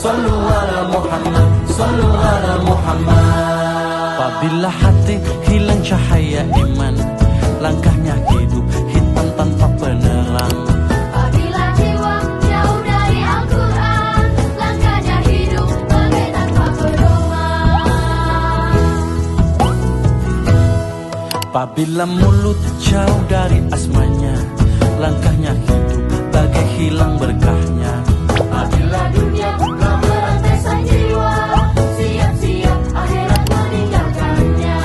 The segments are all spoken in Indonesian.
sallu ala Muhammad, sallu ala Muhammad. Apabila hati hilang cahaya iman, langkahnya hidup hitam tanpa penerangan. Apabila jiwa jauh dari Al-Quran, langkahnya hidup bagai tanpa pedoman. Apabila mulut jauh dari asmanya, langkahnya hidup bagai hilang berkahnya. Apabila dunia telah merantai sang jiwa, siap-siap akhirat meninggalkannya.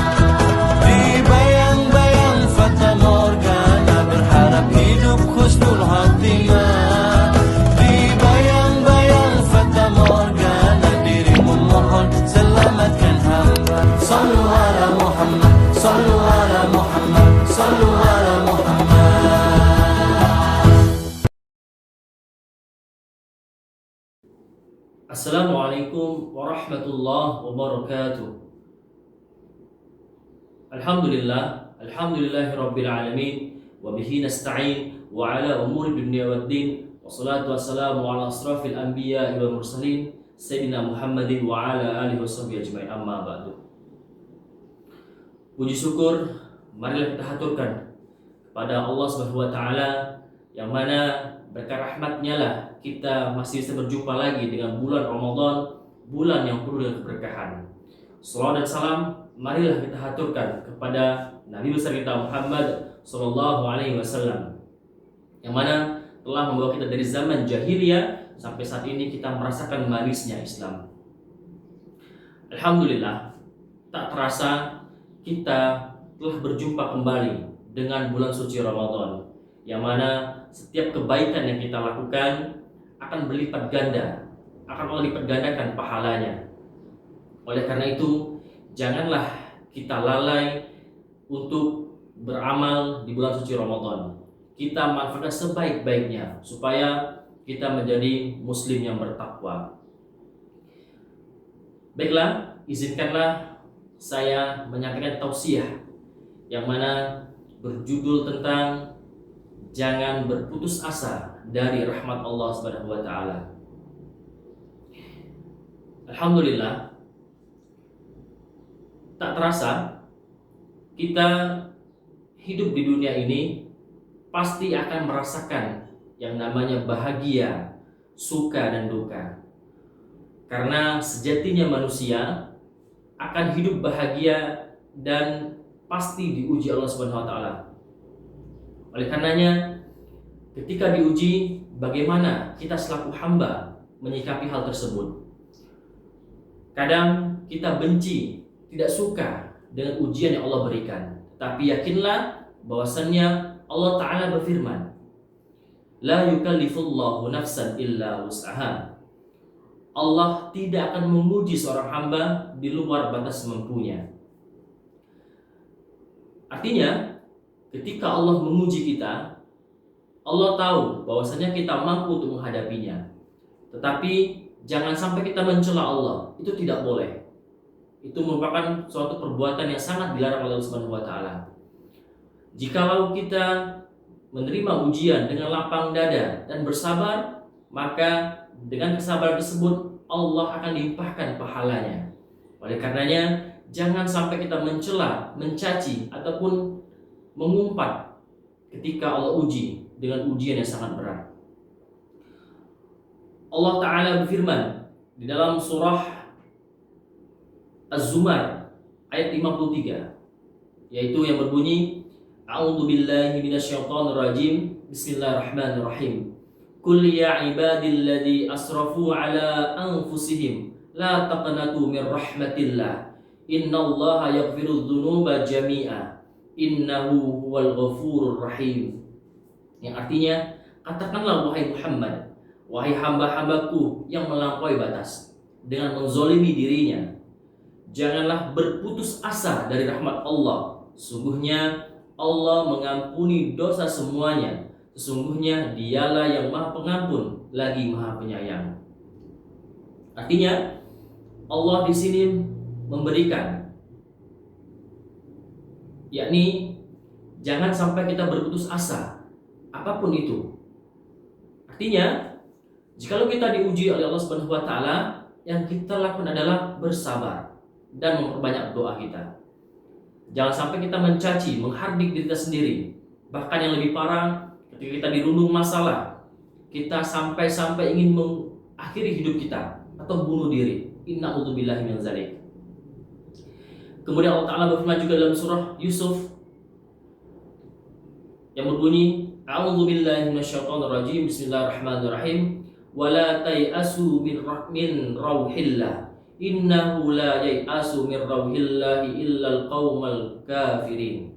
Di bayang-bayang fata morgana, berharap hidup husnul khatimah. Di bayang-bayang fata morgana, dirimu mohon selamatkan hamba. Sallu ala Muhammad, sallu ala Muhammad, sallu ala Muhammad. Assalamualaikum warahmatullahi wabarakatuh. Alhamdulillahi rabbil alamin, wa bihi nasta'in wa ala umuri dunya waddin, wa salatu wassalamu ala asrafil anbiya wal mursalin sayyidina Muhammadin wa ala alihi washabbihi ajmain, amma ba'du. Puji syukur marilah kita haturkan kepada Allah Subhanahu wa taala, yang mana berkat rahmatnya lah kita masih bisa berjumpa lagi dengan bulan Ramadan, bulan yang penuh dengan keberkahan. Salawat dan salam marilah kita haturkan kepada Nabi besar kita Muhammad sallallahu alaihi wasallam, yang mana telah membawa kita dari zaman jahiliyah sampai saat ini kita merasakan manisnya Islam. Alhamdulillah, tak terasa kita telah berjumpa kembali dengan bulan suci Ramadan, yang mana setiap kebaikan yang kita lakukan akan berlipat ganda, akan Allah lipat gandakan pahalanya. Oleh karena itu, janganlah kita lalai untuk beramal di bulan suci Ramadan. Kita manfaatkan sebaik-baiknya supaya kita menjadi muslim yang bertakwa. Baiklah, izinkanlah saya menyampaikan tausiah yang mana berjudul tentang jangan berputus asa dari rahmat Allah Subhanahu wa taala. Alhamdulillah, tak terasa kita hidup di dunia ini pasti akan merasakan yang namanya bahagia, suka dan duka. Karena sejatinya manusia akan hidup bahagia dan pasti diuji Allah Subhanahu wa taala. Oleh karenanya, ketika diuji, bagaimana kita selaku hamba menyikapi hal tersebut? Kadang kita benci, tidak suka dengan ujian yang Allah berikan. Tapi yakinlah bahwasannya Allah Ta'ala berfirman, La yukallifullahu nafsan illa wus'aha. Allah tidak akan menguji seorang hamba di luar batas mampunya. Artinya, ketika Allah menguji kita, Allah tahu bahwasanya kita mampu untuk menghadapinya. Tetapi jangan sampai kita mencela Allah, itu tidak boleh. Itu merupakan suatu perbuatan yang sangat dilarang oleh Allah Subhanahu wa taala. Jikalau kita menerima ujian dengan lapang dada dan bersabar, maka dengan kesabaran tersebut Allah akan limpahkan pahalanya. Oleh karenanya, jangan sampai kita mencela, mencaci ataupun mengumpat ketika Allah uji dengan ujian yang sangat berat. Allah Ta'ala berfirman di dalam surah Az-Zumar ayat 53, yaitu yang berbunyi, A'udzu billahi minasyaitonir rajim, Bismillahirrahmanirrahim. Qul ya ibadilladzi asrafu ala anfusihim la taqnatu min rahmatillah. Innallaha yaghfirudz dzunuba jami'a. Innahu huwal ghafurur rahim. Yang artinya, katakanlah wahai Muhammad, wahai hamba-hambaku yang melampaui batas dengan menzolimi dirinya, janganlah berputus asa dari rahmat Allah. Sungguhnya Allah mengampuni dosa semuanya. Sesungguhnya Dialah yang Maha Pengampun lagi Maha Penyayang. Artinya, Allah di sini memberikan, yakni jangan sampai kita berputus asa apapun itu. Artinya, Jikalau kita diuji oleh Allah Subhanahu wa taala, yang kita lakukan adalah bersabar dan memperbanyak doa kita. Jangan sampai kita mencaci, menghardik diri kita sendiri. Bahkan yang lebih parah, ketika kita dirundung masalah, kita sampai-sampai ingin mengakhiri hidup kita atau bunuh diri. Inna'udzubillahi min dzalik. Kemudian Allah Ta'ala berfirman juga dalam surah Yusuf yang berbunyi, A'udzubillahi minasyaitonirrajim, bismillahirrahmanirrahim. Wala tai'asu min rauhillah, innahu la yai'asu min rauhillahi illal qaumal kafirin.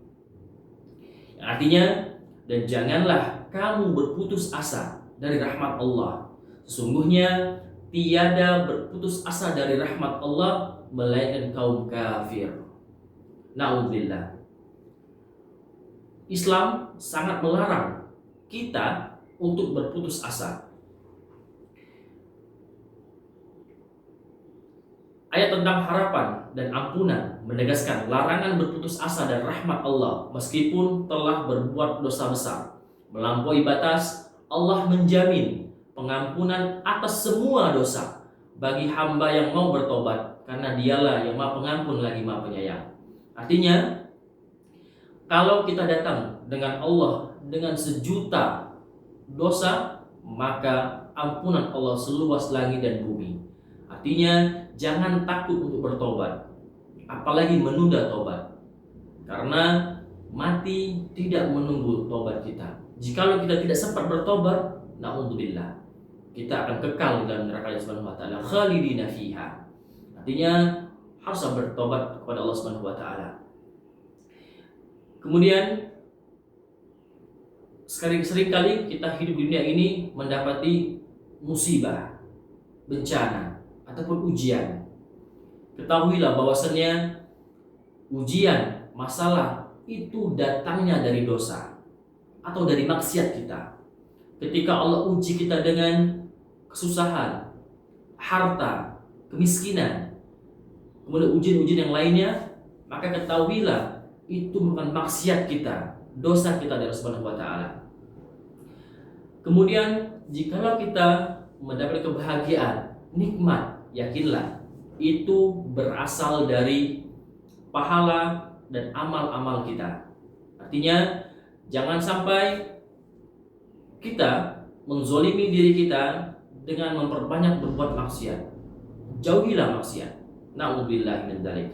Artinya, dan janganlah kamu berputus asa dari rahmat Allah. Sesungguhnya tiada berputus asa dari rahmat Allah melainkan kaum kafir. Na'udzubillah. Islam sangat melarang kita untuk berputus asa. Ayat tentang harapan dan ampunan menegaskan larangan berputus asa dan rahmat Allah meskipun telah berbuat dosa besar. Melampaui batas, Allah menjamin pengampunan atas semua dosa bagi hamba yang mau bertobat, karena dialah yang maha pengampun lagi maha penyayang. Artinya, kalau kita datang dengan Allah dengan sejuta dosa, maka ampunan Allah seluas langit dan bumi. Artinya, jangan takut untuk bertobat, apalagi menunda tobat, karena mati tidak menunggu tobat kita. Jikalau kita tidak sempat bertobat, na'udzubillah, kita akan kekal di dalam neraka Allah Subhanahu wa taala, khalidina fiha. Artinya harus bertobat kepada Allah Subhanahu wa taala. Kemudian seringkali kita hidup di dunia ini mendapati musibah, bencana, ataupun ujian. Ketahuilah bahwasannya ujian, masalah itu datangnya dari dosa atau dari maksiat kita. Ketika Allah uji kita dengan kesusahan, harta, kemiskinan, kemudian ujian-ujian yang lainnya, maka ketahuilah itu merupakan maksiat kita, dosa kita dari Allah Subhanahu wa taala. Kemudian jikalau kita mendapat kebahagiaan, nikmat, yakinlah itu berasal dari pahala dan amal-amal kita. Artinya jangan sampai kita menzolimi diri kita dengan memperbanyak berbuat maksiat. Jauhilah maksiat. Na'udzubillahi min dzalik.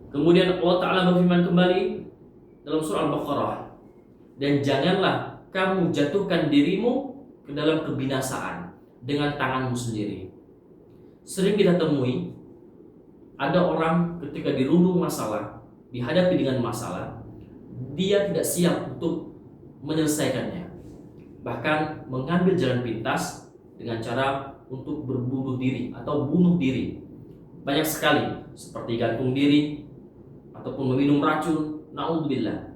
Kemudian Allah Ta'ala berfirman kembali dalam surah Al-Baqarah, dan janganlah kamu jatuhkan dirimu ke dalam kebinasaan dengan tanganmu sendiri. Sering kita temui ada orang ketika dirundung masalah, dihadapi dengan masalah, dia tidak siap untuk menyelesaikannya, bahkan mengambil jalan pintas dengan cara untuk berbunuh diri atau bunuh diri. Banyak sekali, seperti gantung diri ataupun meminum racun. Na'udzubillah.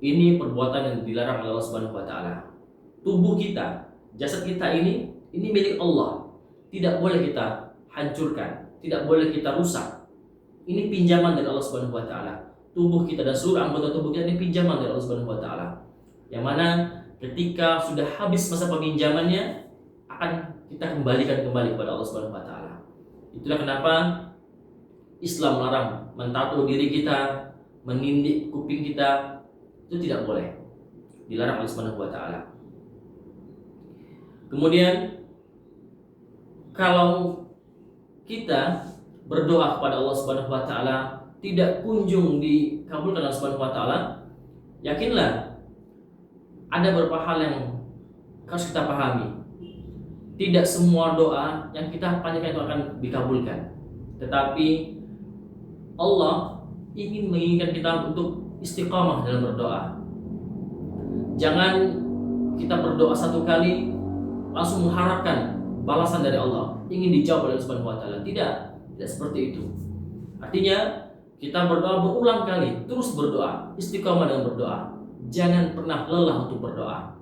Ini perbuatan yang dilarang oleh Allah Subhanahu wa taala. Tubuh kita, jasad kita ini milik Allah. Tidak boleh kita hancurkan, tidak boleh kita rusak. Ini pinjaman dari Allah Subhanahu wa taala. Tubuh kita dan seluruh anggota tubuh kita ini pinjaman dari Allah Subhanahu wa taala. Yang mana ketika sudah habis masa peminjamannya, akan kita kembalikan kembali kepada Allah Subhanahu wa taala. Itulah kenapa Islam melarang mentato diri kita, menindik kuping kita, itu tidak boleh. Dilarang oleh Allah Subhanahu wa taala. Kemudian kalau kita berdoa kepada Allah Subhanahu wa taala tidak kunjung dikabulkan Allah Subhanahu wa taala, yakinlah ada beberapa hal yang harus kita pahami. Tidak semua doa yang kita panjatkan itu akan dikabulkan. Tetapi Allah menginginkan kita untuk istiqamah dalam berdoa. Jangan kita berdoa satu kali langsung mengharapkan balasan dari Allah, ingin dijawab oleh Allah Subhanahu wa taala. Tidak seperti itu. Artinya kita berdoa berulang kali, terus berdoa, istiqamah dalam berdoa. Jangan pernah lelah untuk berdoa.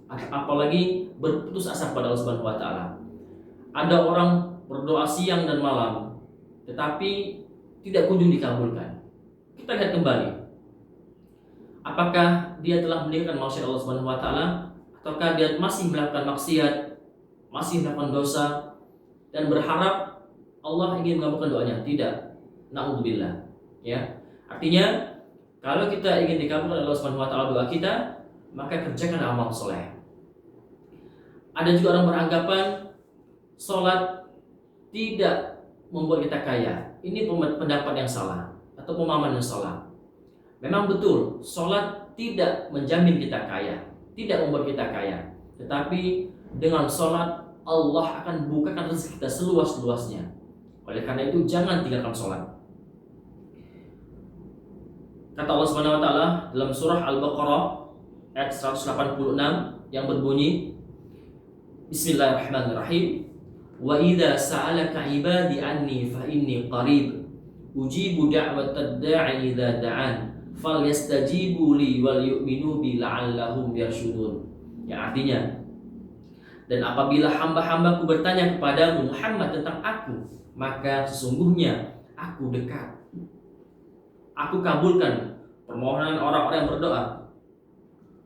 Apalagi berputus asa kepada Allah Subhanahu wa taala. Ada orang berdoa siang dan malam, tetapi tidak kunjung dikabulkan. Kita lihat kembali. apakah dia telah meninggalkan maksiat Allah Subhanahu wa taala ataukah dia masih melakukan maksiat, masih melakukan dosa dan berharap Allah ingin mengabulkan doanya? Tidak. Na'udzubillah. Ya. Artinya kalau kita ingin dikabulkan Allah Subhanahu wa taala doa kita, maka kerjakan amal soleh. Ada juga orang beranggapan sholat tidak membuat kita kaya. Ini pendapat yang salah atau pemahaman yang salah. Memang betul, sholat tidak menjamin kita kaya, tidak membuat kita kaya. Tetapi dengan sholat Allah akan bukakan rezeki kita seluas-luasnya. Oleh karena itu jangan tinggalkan sholat. Kata Allah Subhanahu wa taala dalam surah Al-Baqarah ayat 186 yang berbunyi, Bismillahirrahmanirrahim. Wa idza sa'alaka 'ibadi anni fa inni qarib ujibu da'watad da'i idza da'an falyastajibu li wal yu'minu bi la'allahum yarshudun. Yang artinya, dan apabila hamba-hambaku bertanya kepadamu Muhammad tentang aku, maka sesungguhnya aku dekat. Aku kabulkan permohonan orang-orang yang berdoa.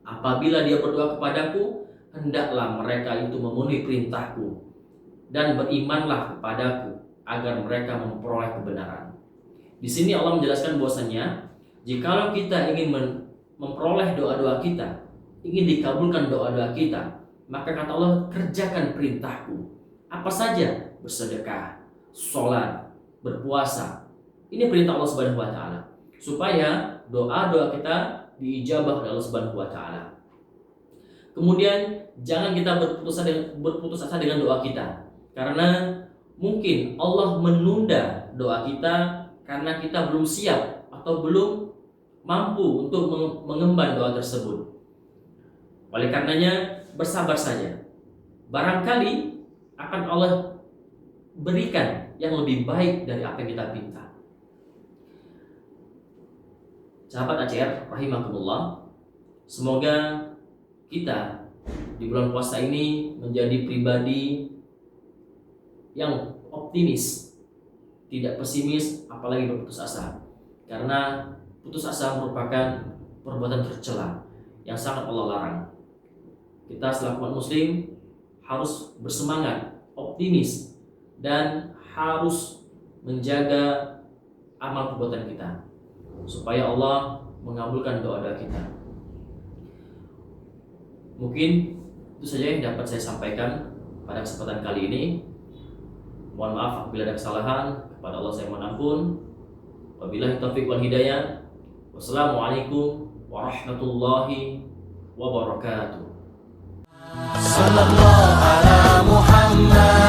Apabila dia berdoa kepadaku, hendaklah mereka itu memenuhi perintahku dan berimanlah kepadaku agar mereka memperoleh kebenaran. Di sini Allah menjelaskan bahwasanya jikalau kita ingin memperoleh doa-doa kita, ingin dikabulkan doa-doa kita, maka kata Allah, kerjakan perintahku. Apa saja? Bersedekah, sholat, berpuasa. Ini perintah Allah Subhanahu wa taala. Supaya doa-doa kita diijabah oleh Allah Subhanahu wa taala. Kemudian jangan kita berputus asa dengan doa kita. Karena mungkin Allah menunda doa kita karena kita belum siap atau belum mampu untuk mengemban doa tersebut. Oleh karenanya bersabar saja. Barangkali akan Allah berikan yang lebih baik dari apa yang kita minta. Sahabat ACR rahimakumullah, semoga kita di bulan puasa ini menjadi pribadi yang optimis, tidak pesimis, apalagi berputus asa. Karena putus asa merupakan perbuatan tercela yang sangat Allah larang. Kita selaku umat muslim harus bersemangat, optimis, dan harus menjaga amal perbuatan kita supaya Allah mengabulkan doa-doa kita. Mungkin itu saja yang dapat saya sampaikan pada kesempatan kali ini. Mohon maaf apabila ada kesalahan, kepada Allah saya mohon ampun. Wabillahi taufiq wal hidayah. Wassalamualaikum warahmatullahi wabarakatuh. Sallallahu ala Muhammad.